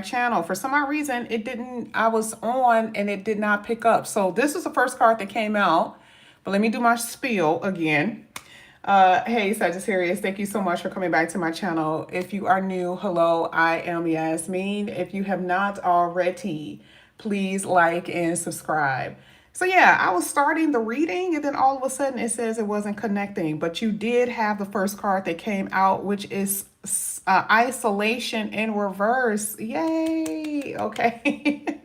channel. For some odd reason, it didn't, I was on and it did not pick up. So this is the first card that came out, but let me do my spiel again. Hey Sagittarius, thank you so much for coming back to my channel. If you are new, hello, I am Yasmin. If you have not already, please like and subscribe. So yeah, I was starting the reading and then all of a sudden it says it wasn't connecting, but you did have the first card that came out, which is isolation in reverse. Yay. Okay.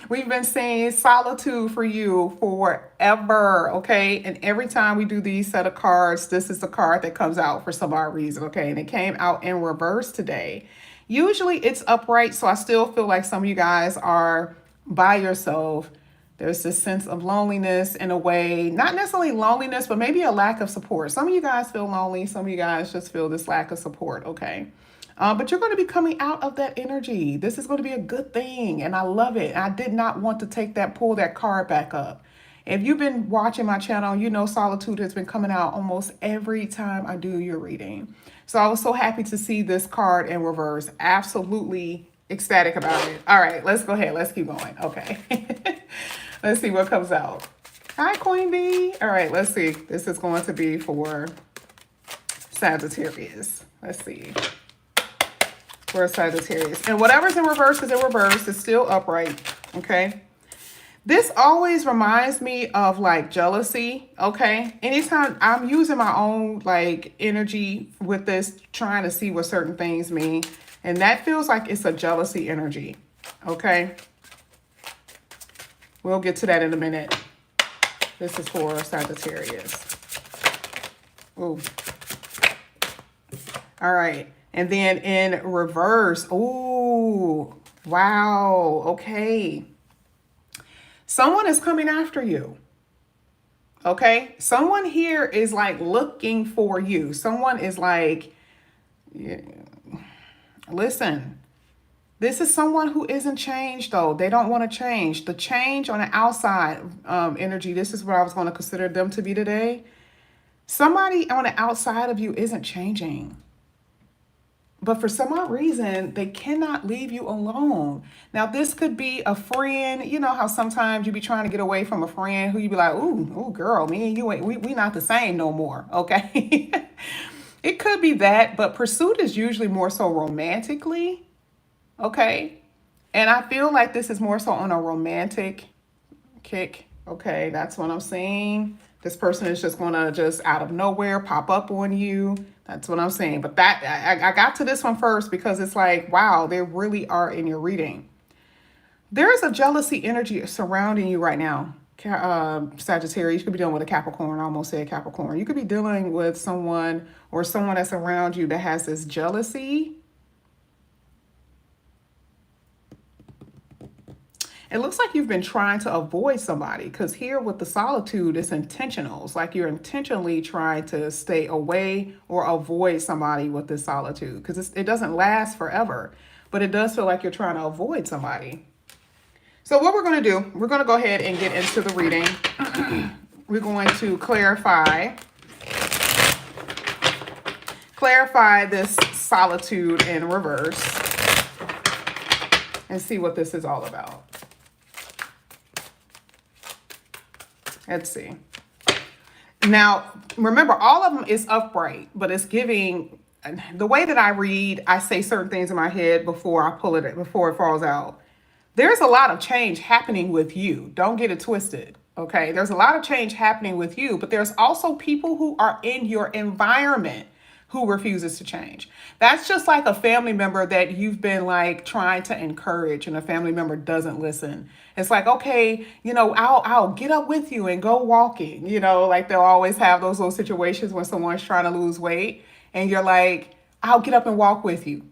We've been saying solitude for you forever, okay? And every time we do these set of cards, this is the card that comes out for some odd reason, okay? And it came out in reverse today. Usually it's upright, so I still feel like some of you guys are by yourself. There's this sense of loneliness in a way, not necessarily loneliness, but maybe a lack of support. Some of you guys feel lonely. Some of you guys just feel this lack of support, okay? But you're going to be coming out of that energy. This is going to be a good thing, and I love it. I did not want to pull that card back up. If you've been watching my channel, you know Solitude has been coming out almost every time I do your reading. So I was so happy to see this card in reverse. Absolutely ecstatic about it. All right, let's go ahead. Let's keep going. Okay. Let's see what comes out. Hi, Queen Bee. All right, let's see. This is going to be for Sagittarius. Let's see. For Sagittarius. And whatever's in reverse is in reverse. It's still upright. Okay. This always reminds me of like jealousy. Okay. Anytime I'm using my own like energy with this, trying to see what certain things mean. And that feels like it's a jealousy energy. Okay. We'll get to that in a minute. This is for Sagittarius. Ooh. All right. And then in reverse. Ooh. Wow. Okay. Someone is coming after you. Okay. Someone here is like looking for you. Someone is like, yeah. Listen. This is someone who isn't changed, though. They don't want to change. The change on the outside energy, this is what I was going to consider them to be today. Somebody on the outside of you isn't changing. But for some odd reason, they cannot leave you alone. Now, this could be a friend. You know how sometimes you be trying to get away from a friend who you be like, ooh, girl, me and you, we not the same no more, okay? It could be that, but pursuit is usually more so romantically. Okay. And I feel like this is more so on a romantic kick. Okay. That's what I'm saying. This person is just going to just out of nowhere pop up on you. That's what I'm saying. But that I got to this one first because it's like, wow, they really are in your reading. There is a jealousy energy surrounding you right now. Sagittarius, you could be dealing with a Capricorn. I almost said Capricorn. You could be dealing with someone or someone that's around you that has this jealousy. It looks like you've been trying to avoid somebody because here with the solitude, it's intentional. It's like you're intentionally trying to stay away or avoid somebody with this solitude because it doesn't last forever, but it does feel like you're trying to avoid somebody. So what we're going to do, we're going to go ahead and get into the reading. We're going to clarify this solitude in reverse and see what this is all about. Let's see. Now, remember, all of them is upright, but it's giving, the way that I read, I say certain things in my head before I pull it, before it falls out. There's a lot of change happening with you. Don't get it twisted, okay? There's a lot of change happening with you, but there's also people who are in your environment who refuses to change. That's just like a family member that you've been like trying to encourage and a family member doesn't listen. It's like, okay, you know, I'll get up with you and go walking. You know, like they'll always have those little situations when someone's trying to lose weight and you're like, I'll get up and walk with you.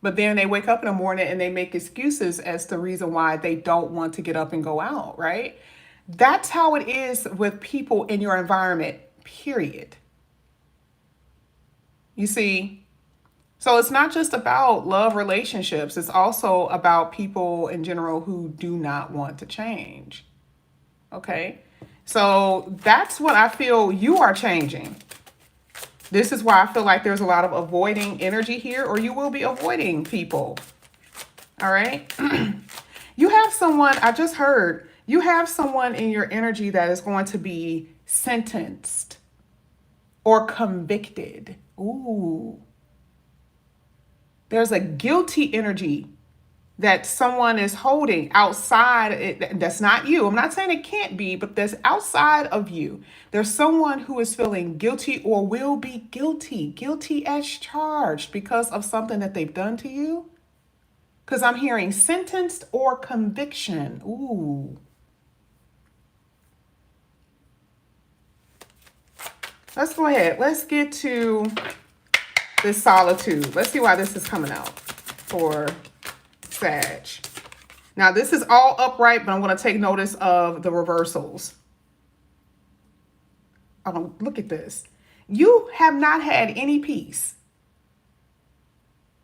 But then they wake up in the morning and they make excuses as the reason why they don't want to get up and go out, right? That's how it is with people in your environment, period. You see, so it's not just about love relationships. It's also about people in general who do not want to change. Okay. So that's what I feel you are changing. This is why I feel like there's a lot of avoiding energy here, or you will be avoiding people. All right. You have someone, I just heard, you have someone in your energy that is going to be sentenced or convicted. Ooh. There's a guilty energy that someone is holding outside. That's not you. I'm not saying it can't be, but that's outside of you. There's someone who is feeling guilty or will be guilty as charged because of something that they've done to you. Because I'm hearing sentenced or conviction. Ooh. Let's go ahead. Let's get to this solitude. Let's see why this is coming out for Sag. Now, this is all upright, but I'm going to take notice of the reversals. Oh, look at this. You have not had any peace.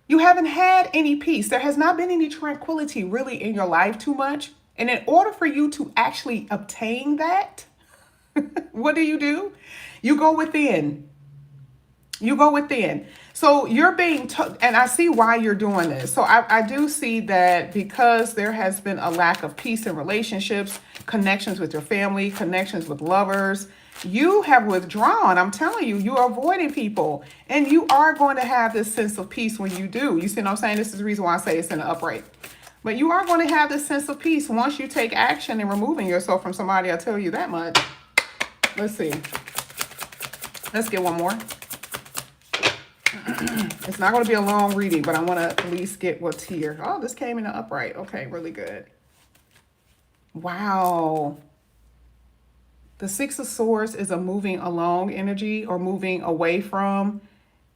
You haven't had any peace. There has not been any tranquility really in your life too much. And in order for you to actually obtain that, what do? You go within. You go within. So you're being, and I see why you're doing this. So I do see that because there has been a lack of peace in relationships, connections with your family, connections with lovers, you have withdrawn. I'm telling you, you are avoiding people, and you are going to have this sense of peace when you do. You see what I'm saying? This is the reason why I say it's in the upright. But you are going to have this sense of peace once you take action in removing yourself from somebody. I'll tell you that much. Let's see. Let's get one more. It's not going to be a long reading, but I want to at least get what's here. Oh, this came in the upright. Okay, really good. Wow. The Six of Swords is a moving along energy or moving away from.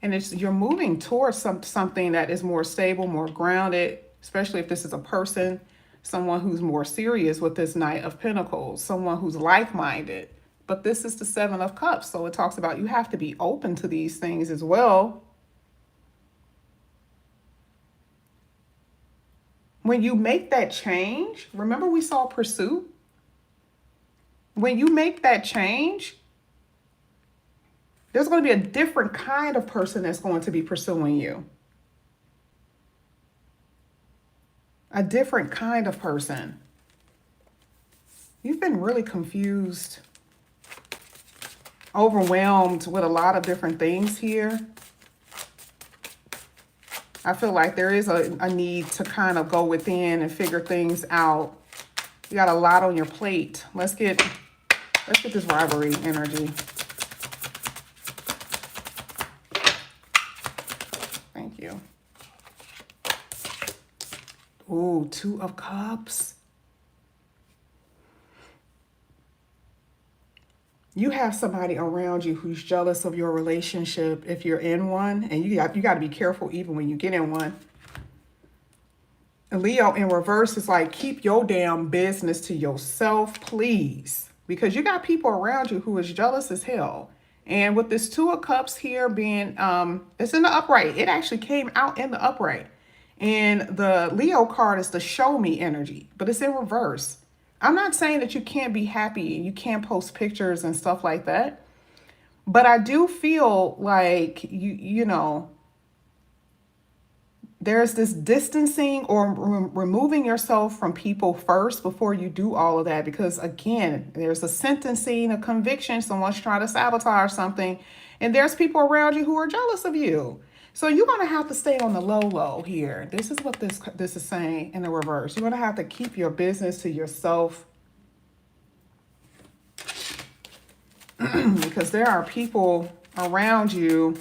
And you're moving towards something that is more stable, more grounded, especially if this is a person, someone who's more serious with this Knight of Pentacles, someone who's like-minded. But this is the Seven of Cups. So it talks about you have to be open to these things as well. When you make that change, remember we saw pursuit? When you make that change, there's going to be a different kind of person that's going to be pursuing you. A different kind of person. You've been really confused, overwhelmed with a lot of different things here. I feel like there is a need to kind of go within and figure things out. You got a lot on your plate. Let's get this rivalry energy. Thank you. Ooh, Two of Cups. You have somebody around you who's jealous of your relationship if you're in one, and you got to be careful even when you get in one. And Leo in reverse is like, keep your damn business to yourself, please, because you got people around you who is jealous as hell. And with this Two of Cups here being, it's in the upright. It actually came out in the upright. And the Leo card is the show me energy, but it's in reverse. I'm not saying that you can't be happy and you can't post pictures and stuff like that. But I do feel like, you know, there's this distancing or removing yourself from people first before you do all of that. Because again, there's a sentencing, a conviction, someone's trying to sabotage something. And there's people around you who are jealous of you. So you're going to have to stay on the low here. This is what this is saying in the reverse. You're going to have to keep your business to yourself. Because there are people around you,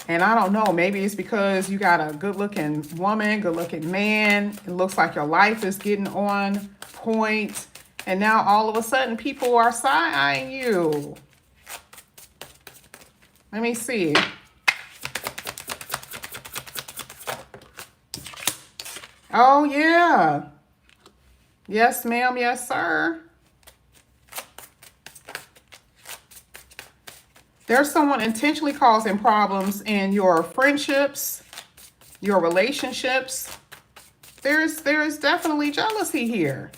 and I don't know, maybe it's because you got a good-looking woman, good-looking man. It looks like your life is getting on point, and now all of a sudden people are side-eyeing you. Let me see. Oh, yeah. Yes, ma'am. Yes, sir. There's someone intentionally causing problems in your friendships, your relationships. There is definitely jealousy here.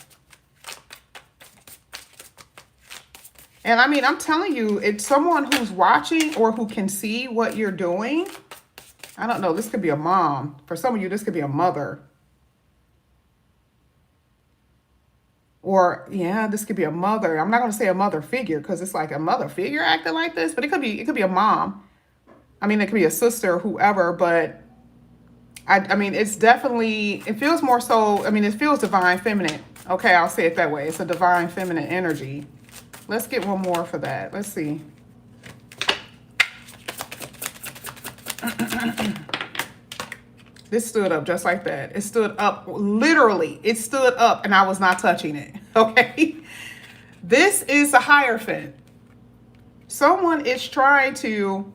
And I mean, I'm telling you, it's someone who's watching or who can see what you're doing. I don't know. This could be a mom. For some of you, this could be a mother. Or yeah, this could be a mother. I'm not going to say a mother figure because it's like a mother figure acting like this, but it could be a mom. I mean, it could be a sister, whoever, but I mean, it's definitely, it feels more so, I mean, it feels divine feminine. Okay, I'll say it that way. It's a divine feminine energy. Let's get one more for that. Let's see. This stood up just like that. It stood up, literally. It stood up and I was not touching it. Okay. This is a Hierophant. Someone is trying to,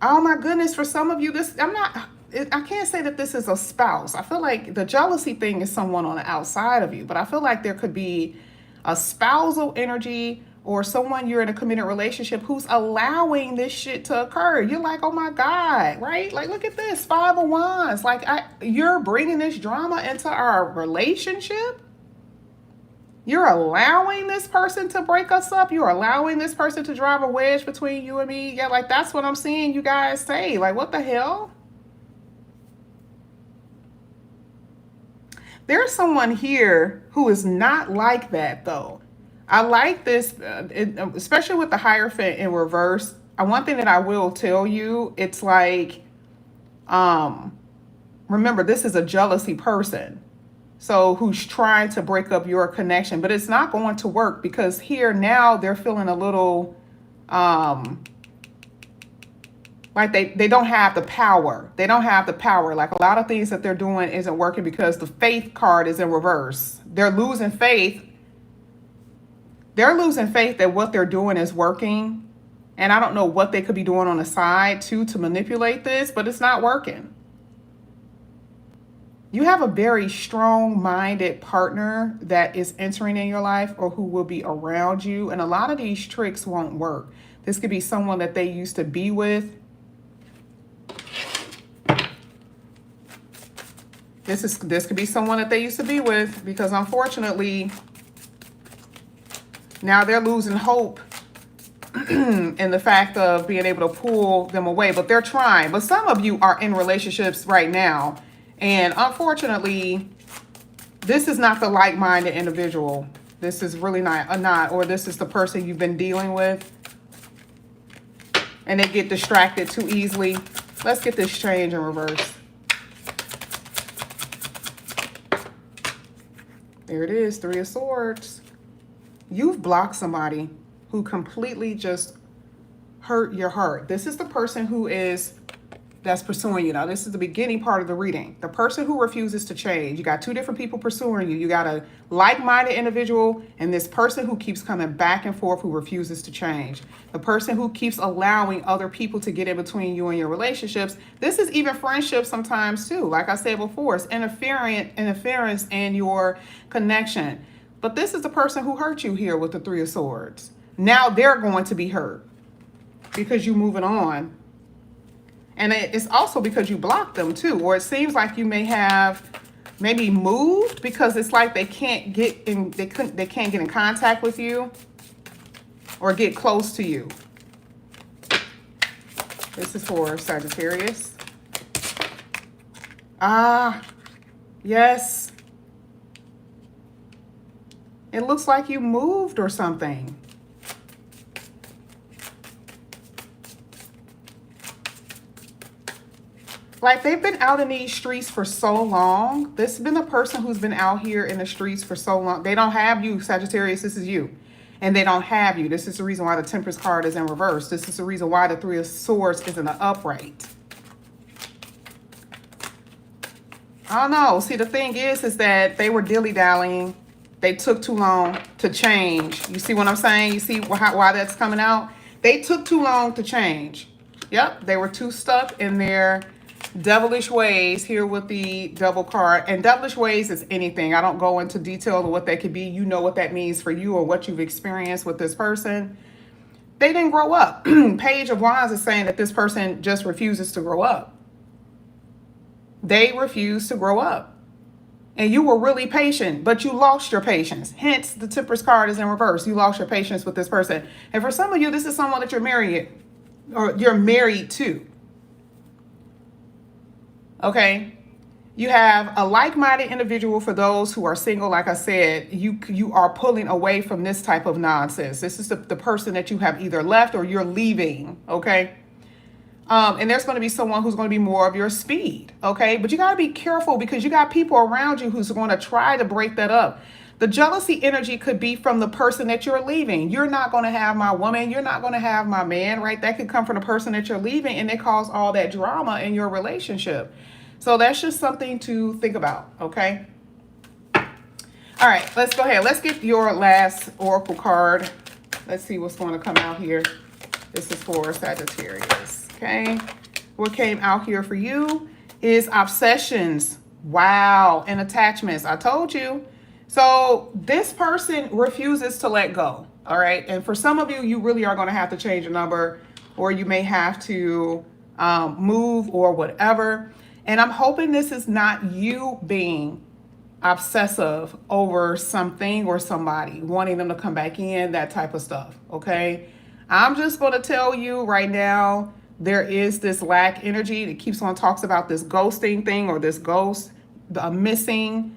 oh my goodness, for some of you, I can't say that this is a spouse. I feel like the jealousy thing is someone on the outside of you, but I feel like there could be a spousal energy or someone you're in a committed relationship who's allowing this shit to occur. You're like, oh my God, right? Like, look at this, 5 of Wands. Like, you're bringing this drama into our relationship. You're allowing this person to break us up. You're allowing this person to drive a wedge between you and me. Yeah, like, that's what I'm seeing you guys say. Like, what the hell? There's someone here who is not like that, though. I like this, especially with the Hierophant in reverse. One thing that I will tell you, it's like, remember, this is a jealousy person. So who's trying to break up your connection, but it's not going to work because here now they're feeling a little, like they don't have the power. They don't have the power. Like a lot of things that they're doing isn't working because the Faith card is in reverse. They're losing faith. They're losing faith that what they're doing is working. And I don't know what they could be doing on the side too to manipulate this, but it's not working. You have a very strong-minded partner that is entering in your life or who will be around you. And a lot of these tricks won't work. This could be someone that they used to be with. This could be someone that they used to be with because unfortunately, now they're losing hope in the fact of being able to pull them away, but they're trying. But some of you are in relationships right now. And unfortunately, this is not the like-minded individual. This is really not, or this is the person you've been dealing with. And they get distracted too easily. Let's get this change in reverse. There it is, 3 of Swords. You've blocked somebody who completely just hurt your heart. This is the person that's pursuing you. Now, this is the beginning part of the reading. The person who refuses to change. You got 2 different people pursuing you. You got a like-minded individual and this person who keeps coming back and forth who refuses to change. The person who keeps allowing other people to get in between you and your relationships. This is even friendships sometimes too. Like I said before, it's interference in your connection. But this is the person who hurt you here with the 3 of Swords. Now they're going to be hurt because you're moving on. And it's also because you blocked them too. Or it seems like you may have maybe moved because it's like they can't get in contact with you or get close to you. This is for Sagittarius. Ah, yes. It looks like you moved or something. Like they've been out in these streets for so long. This has been a person who's been out here in the streets for so long. They don't have you, Sagittarius. This is you. And they don't have you. This is the reason why the Temperance card is in reverse. This is the reason why the 3 of Swords is in the upright. I don't know. See, the thing is that they were dilly-dallying. They took too long to change. You see what I'm saying? You see why that's coming out? They took too long to change. Yep, they were too stuck in their devilish ways here with the Devil card. And devilish ways is anything. I don't go into detail of what that could be. You know what that means for you or what you've experienced with this person. They didn't grow up. Page of Wands is saying that this person just refuses to grow up. They refuse to grow up. And you were really patient, but you lost your patience. Hence, the Temperance card is in reverse. You lost your patience with this person. And for some of you, this is someone that you're married or you're married to. Okay? You have a like-minded individual for those who are single. Like I said, you are pulling away from this type of nonsense. This is the person that you have either left or you're leaving, okay? And there's going to be someone who's going to be more of your speed, okay? But you got to be careful because you got people around you who's going to try to break that up. The jealousy energy could be from the person that you're leaving. You're not going to have my woman. You're not going to have my man, right? That could come from the person that you're leaving, and it cause all that drama in your relationship. So that's just something to think about, okay? All right, let's go ahead. Let's get your last oracle card. Let's see what's going to come out here. This is for Sagittarius, okay? What came out here for you is obsessions, wow, and attachments. I told you. So this person refuses to let go, all right? And for some of you, you really are going to have to change a number, or you may have to move or whatever. And I'm hoping this is not you being obsessive over something or somebody, wanting them to come back in, that type of stuff, okay? I'm just going to tell you right now, there is this lack energy that keeps on talks about this ghosting thing or this ghost, the missing.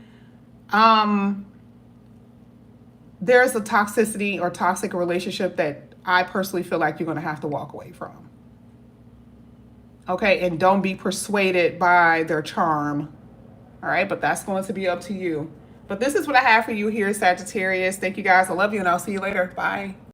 There's a toxicity or toxic relationship that I personally feel like you're going to have to walk away from. Okay, and don't be persuaded by their charm. All right, but that's going to be up to you. But this is what I have for you here, Sagittarius. Thank you guys. I love you, and I'll see you later. Bye.